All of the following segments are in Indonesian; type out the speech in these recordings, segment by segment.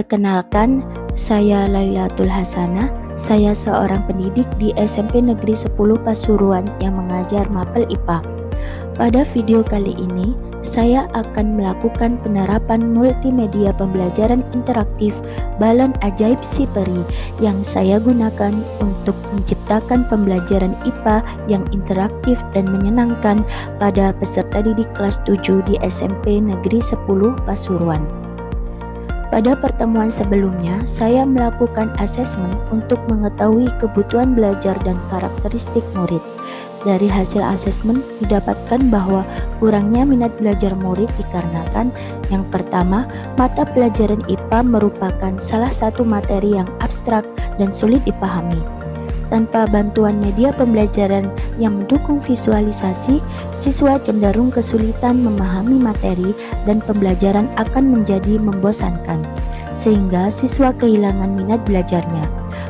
Perkenalkan, saya Lailatul Hasanah. Saya seorang pendidik di SMP Negeri 10 Pasuruan yang mengajar mapel IPA. Pada video kali ini, saya akan melakukan penerapan multimedia pembelajaran interaktif Balon Ajaib Si Peri yang saya gunakan untuk menciptakan pembelajaran IPA yang interaktif dan menyenangkan pada peserta didik kelas 7 di SMP Negeri 10 Pasuruan. Pada pertemuan sebelumnya, saya melakukan asesmen untuk mengetahui kebutuhan belajar dan karakteristik murid. Dari hasil asesmen didapatkan bahwa kurangnya minat belajar murid dikarenakan yang pertama, mata pelajaran IPA merupakan salah satu materi yang abstrak dan sulit dipahami. Tanpa bantuan media pembelajaran yang mendukung visualisasi, siswa cenderung kesulitan memahami materi dan pembelajaran akan menjadi membosankan, sehingga siswa kehilangan minat belajarnya.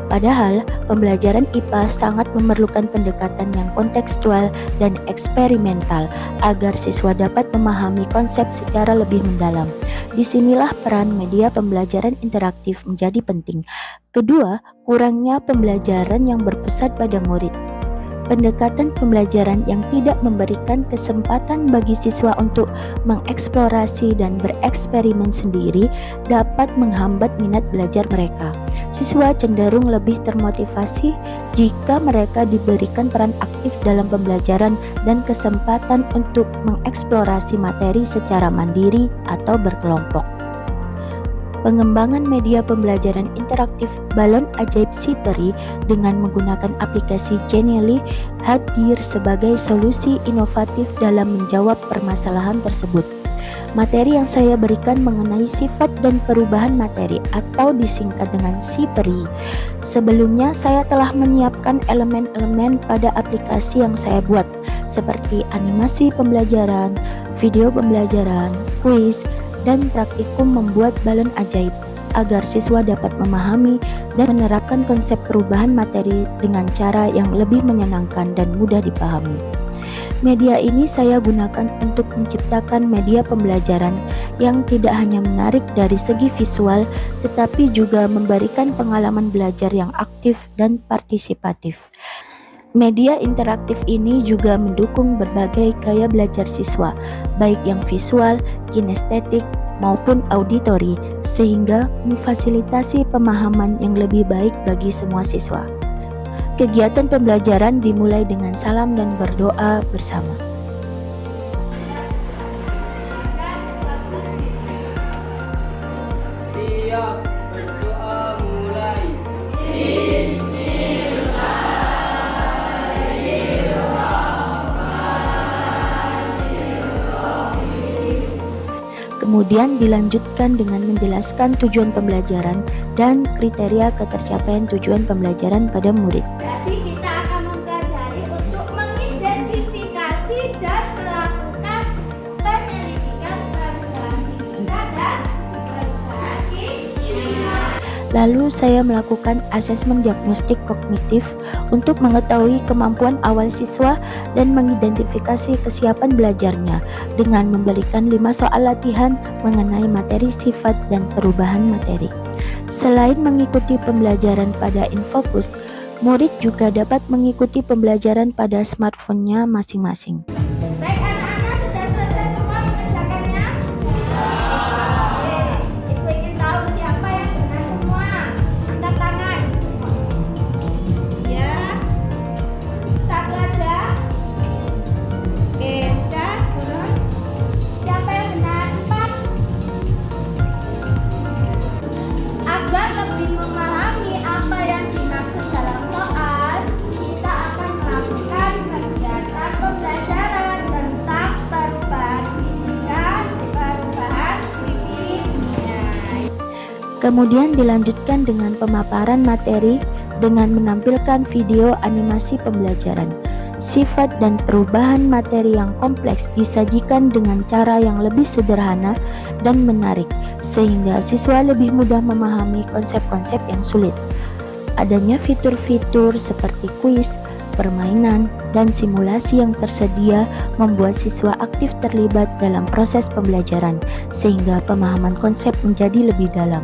Padahal, pembelajaran IPA sangat memerlukan pendekatan yang kontekstual dan eksperimental agar siswa dapat memahami konsep secara lebih mendalam. Disinilah peran media pembelajaran interaktif menjadi penting. Kedua, kurangnya pembelajaran yang berpusat pada murid. Pendekatan pembelajaran yang tidak memberikan kesempatan bagi siswa untuk mengeksplorasi dan bereksperimen sendiri dapat menghambat minat belajar mereka. Siswa cenderung lebih termotivasi jika mereka diberikan peran aktif dalam pembelajaran dan kesempatan untuk mengeksplorasi materi secara mandiri atau berkelompok. Pengembangan media pembelajaran interaktif Balon Ajaib Si Peri dengan menggunakan aplikasi Genially hadir sebagai solusi inovatif dalam menjawab permasalahan tersebut. Materi yang saya berikan mengenai sifat dan perubahan materi atau disingkat dengan Si Peri. Sebelumnya saya telah menyiapkan elemen-elemen pada aplikasi yang saya buat seperti animasi pembelajaran, video pembelajaran, kuis, dan praktikum membuat balon ajaib agar siswa dapat memahami dan menerapkan konsep perubahan materi dengan cara yang lebih menyenangkan dan mudah dipahami. Media ini saya gunakan untuk menciptakan media pembelajaran yang tidak hanya menarik dari segi visual, tetapi juga memberikan pengalaman belajar yang aktif dan partisipatif. Media interaktif ini juga mendukung berbagai gaya belajar siswa, baik yang visual, kinestetik, maupun auditori, sehingga memfasilitasi pemahaman yang lebih baik bagi semua siswa. Kegiatan pembelajaran dimulai dengan salam dan berdoa bersama. Siap, berdoa mulai. Kemudian dilanjutkan dengan menjelaskan tujuan pembelajaran dan kriteria ketercapaian tujuan pembelajaran pada murid. Jadi kita akan mempelajari untuk mengidentifikasi dan melakukan penyelidikan perubahan fisika dan perubahan kimia. Lalu saya melakukan asesmen diagnostik kognitif untuk mengetahui kemampuan awal siswa dan mengidentifikasi kesiapan belajarnya dengan memberikan 5 soal latihan mengenai materi sifat dan perubahan materi. Selain mengikuti pembelajaran pada InFocus, murid juga dapat mengikuti pembelajaran pada smartphone-nya masing-masing. Baik anak-anak, sudah selesai semua mengerjakannya? Oke, Ibu ingin tahu siapa yang benar semua? Angkat tangan. Ya, satu aja. Oke, sudah turun. Siapa yang benar? 4. Agar lebih memahami apa yang dimaksud dalam soal, kita akan melakukan kegiatan pembelajaran tentang perubahan fisika, perubahan kimia. Kemudian dilanjutkan dengan pemaparan materi dengan menampilkan video animasi pembelajaran. Sifat dan perubahan materi yang kompleks disajikan dengan cara yang lebih sederhana dan menarik, sehingga siswa lebih mudah memahami konsep-konsep yang sulit. Adanya fitur-fitur seperti kuis, permainan, dan simulasi yang tersedia membuat siswa aktif terlibat dalam proses pembelajaran, sehingga pemahaman konsep menjadi lebih dalam.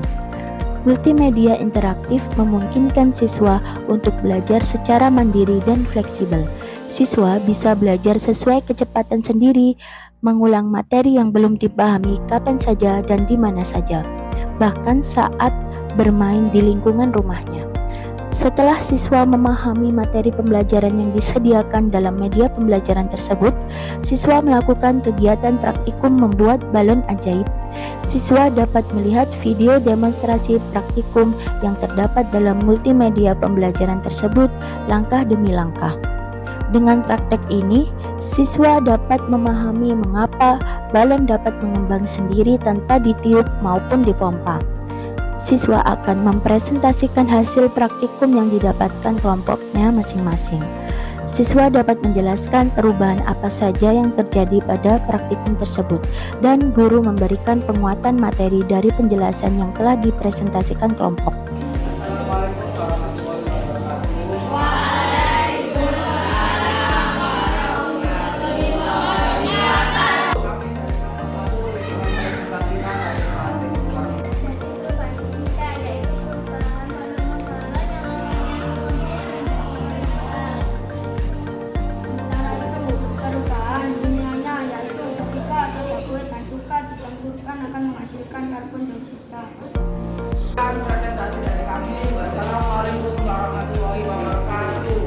Multimedia interaktif memungkinkan siswa untuk belajar secara mandiri dan fleksibel. Siswa bisa belajar sesuai kecepatan sendiri, mengulang materi yang belum dipahami kapan saja dan di mana saja, bahkan saat bermain di lingkungan rumahnya. Setelah siswa memahami materi pembelajaran yang disediakan dalam media pembelajaran tersebut, siswa melakukan kegiatan praktikum membuat balon ajaib. Siswa dapat melihat video demonstrasi praktikum yang terdapat dalam multimedia pembelajaran tersebut langkah demi langkah. Dengan praktek ini, siswa dapat memahami mengapa balon dapat mengembang sendiri tanpa ditiup maupun dipompa. Siswa akan mempresentasikan hasil praktikum yang didapatkan kelompoknya masing-masing. Siswa dapat menjelaskan perubahan apa saja yang terjadi pada praktikum tersebut, dan guru memberikan penguatan materi dari penjelasan yang telah dipresentasikan kelompok. Assalamualaikum warahmatullahi wabarakatuh. Perubahan dunianya yaitu ketika zat kue dan cuka dicampurkan akan menghasilkan karbon dioksida. Presentasi dari kami. Wassalamualaikum warahmatullahi wabarakatuh.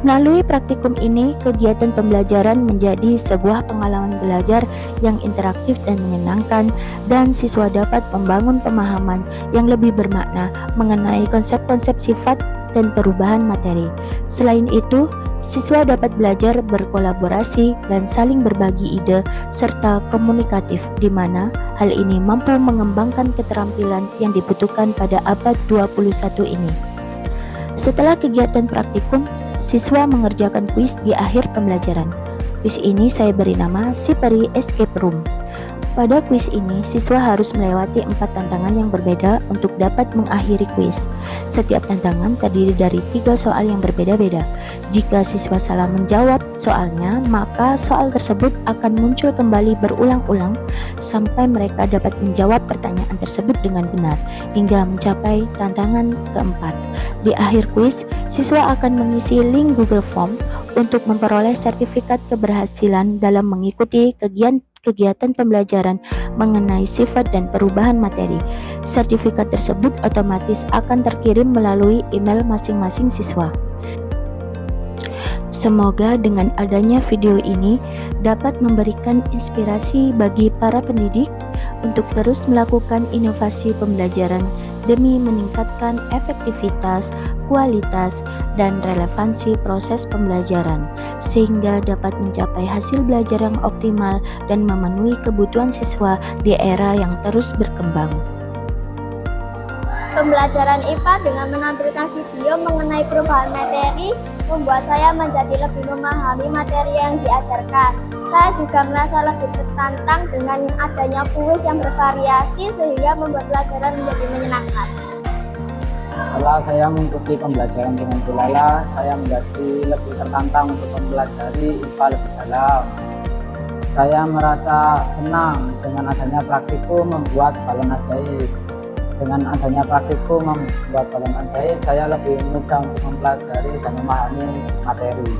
Melalui praktikum ini, kegiatan pembelajaran menjadi sebuah pengalaman belajar yang interaktif dan menyenangkan, dan siswa dapat membangun pemahaman yang lebih bermakna mengenai konsep-konsep sifat dan perubahan materi. Selain itu, siswa dapat belajar berkolaborasi dan saling berbagi ide serta komunikatif, di mana hal ini mampu mengembangkan keterampilan yang dibutuhkan pada abad 21 ini. Setelah kegiatan praktikum, siswa mengerjakan kuis di akhir pembelajaran. Kuis ini saya beri nama Si Peri Escape Room. Pada kuis ini, siswa harus melewati 4 tantangan yang berbeda untuk dapat mengakhiri kuis. Setiap tantangan terdiri dari 3 soal yang berbeda-beda. Jika siswa salah menjawab soalnya, maka soal tersebut akan muncul kembali berulang-ulang sampai mereka dapat menjawab pertanyaan tersebut dengan benar, hingga mencapai tantangan keempat. Di akhir kuis, siswa akan mengisi link Google Form untuk memperoleh sertifikat keberhasilan dalam mengikuti kegiatan pembelajaran mengenai sifat dan perubahan materi. Sertifikat tersebut otomatis akan terkirim melalui email masing-masing siswa. Semoga dengan adanya video ini dapat memberikan inspirasi bagi para pendidik untuk terus melakukan inovasi pembelajaran demi meningkatkan efektivitas, kualitas, dan relevansi proses pembelajaran, sehingga dapat mencapai hasil belajar yang optimal dan memenuhi kebutuhan siswa di era yang terus berkembang. Pembelajaran IPA dengan menampilkan video mengenai perubahan materi membuat saya menjadi lebih memahami materi yang diajarkan. Saya juga merasa lebih tertantang dengan adanya kuis yang bervariasi sehingga membuat pelajaran menjadi menyenangkan. Setelah saya mengikuti pembelajaran dengan Bu Lala, saya menjadi lebih tertantang untuk mempelajari IPA lebih dalam. Saya merasa senang dengan adanya praktikum membuat balon ajaib. Dengan adanya praktikum membuat balon ajaib, saya lebih mudah untuk mempelajari dan memahami materi.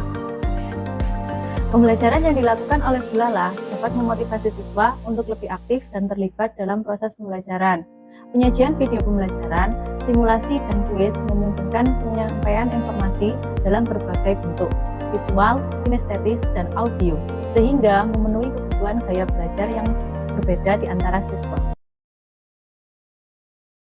Pembelajaran yang dilakukan oleh Bu Lala dapat memotivasi siswa untuk lebih aktif dan terlibat dalam proses pembelajaran. Penyajian video pembelajaran, simulasi, dan kuis memungkinkan penyampaian informasi dalam berbagai bentuk, visual, kinestetis, dan audio, sehingga memenuhi kebutuhan gaya belajar yang berbeda di antara siswa.